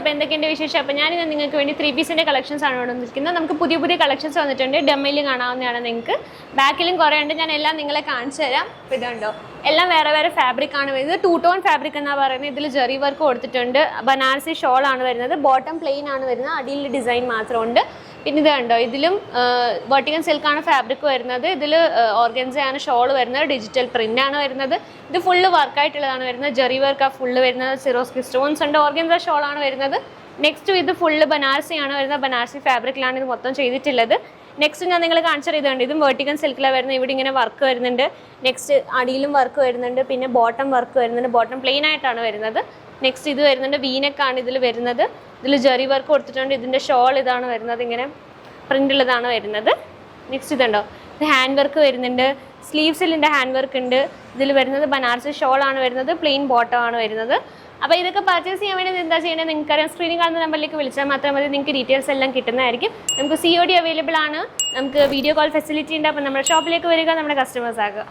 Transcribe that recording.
അപ്പോൾ എന്തൊക്കെയുണ്ട് വിശേഷം? അപ്പോൾ ഞാനിന്ന് നിങ്ങൾക്ക് വേണ്ടി 3 പീസിൻ്റെ കളക്ഷൻസ് ആണ് ഇവിടെ വന്നിരിക്കുന്നത്. നമുക്ക് പുതിയ പുതിയ കളക്ഷൻസ് വന്നിട്ടുണ്ട്. ഡെമ്മയിൽ കാണാവുന്നതാണ് നിങ്ങൾക്ക്. ബാക്കിലും കുറേ ഉണ്ട്. ഞാൻ എല്ലാം നിങ്ങളെ കാണിച്ചു തരാം. അപ്പോൾ ഇതുണ്ടോ, എല്ലാം വേറെ വേറെ ഫാബ്രിക് ആണ് വരുന്നത്. 2 ടോൺ ഫാബ്രിക് എന്നാണ് പറയുന്നത്. ഇതിൽ ജെറി വർക്ക് കൊടുത്തിട്ടുണ്ട്. ബനാറസി ഷോൾ ആണ് വരുന്നത്. ബോട്ടം പ്ലെയിൻ ആണ് വരുന്നത്. അടിയിൽ ഡിസൈൻ മാത്രമുണ്ട്. പിന്നെ ഇത് കണ്ടോ, ഇതിലും വെർട്ടിക്കൽ സിൽക്കാണ് ഫാബ്രിക് വരുന്നത്. ഇതിൽ ഓർഗൻസയാണ് ഷോൾ വരുന്നത്. ഡിജിറ്റൽ പ്രിന്റ് ആണ് വരുന്നത്. ഇത് ഫുള്ള് വർക്കായിട്ടുള്ളതാണ് വരുന്നത്. ജെറി വർക്കാണ് ഫുള്ള് വരുന്നത്. സിറോസ്കി സ്റ്റോൺസ് ഉണ്ട്. ഓർഗൻസ ഷോൾ ആണ് വരുന്നത്. നെക്സ്റ്റ് ഇത് ഫുള്ള് ബനാറസി ആണ് വരുന്നത്. ബനാറസി ഫാബ്രിക്കിലാണ് ഇത് മൊത്തം ചെയ്തിട്ടുള്ളത്. നെക്സ്റ്റ് ഞാൻ നിങ്ങൾ കാണിച്ചത് ഇതുണ്ട്. ഇതും വെർട്ടിക്കൽ സിൽക്കിലാണ് വരുന്നത്. ഇവിടെ ഇങ്ങനെ വർക്ക് വരുന്നുണ്ട്. നെക്സ്റ്റ് അടിയിലും വർക്ക് വരുന്നുണ്ട്. പിന്നെ ബോട്ടം വർക്ക് വരുന്നുണ്ട്. ബോട്ടം പ്ലെയിൻ ആയിട്ടാണ് വരുന്നത്. നെക്സ്റ്റ് ഇത് വരുന്നുണ്ട്. വീനക്കാണ് ഇതിൽ വരുന്നത്. ഇതിൽ ജെറി വർക്ക് കൊടുത്തിട്ടുണ്ട്. ഇതിൻ്റെ ഷോൾ ഇതാണ് വരുന്നത്. ഇങ്ങനെ പ്രിൻ്റുള്ളതാണ് വരുന്നത്. നെക്സ്റ്റ് ഇതുണ്ടോ, ഇത് ഹാൻഡ് വർക്ക് വരുന്നുണ്ട്. സ്ലീവ്സിലിൻ്റെ ഹാൻഡ് വർക്ക് ഉണ്ട്. ഇതിൽ വരുന്നത് ബനാറസി ഷോൾ ആണ് വരുന്നത്. പ്ലെയിൻ ബോട്ടം ആണ് വരുന്നത്. അപ്പോൾ ഇതൊക്കെ പർച്ചേസ് ചെയ്യാൻ വേണ്ടി എന്താ ചെയ്യേണ്ടത്? നിങ്ങൾക്കറിയാം, സ്ക്രീനിൽ കാണുന്ന നമ്പറിലേക്ക് വിളിച്ചാൽ മാത്രം മതി. നിങ്ങൾക്ക് ഡീറ്റെയിൽസ് എല്ലാം കിട്ടുന്നതായിരിക്കും. നമുക്ക് COD അവൈലബിൾ ആണ്. നമുക്ക് വീഡിയോ കോൾ ഫെസിലിറ്റി ഉണ്ട്. അപ്പോൾ നമ്മുടെ ഷോപ്പിലേക്ക് വരിക, നമ്മുടെ കസ്റ്റമേഴ്സ് ആകുക.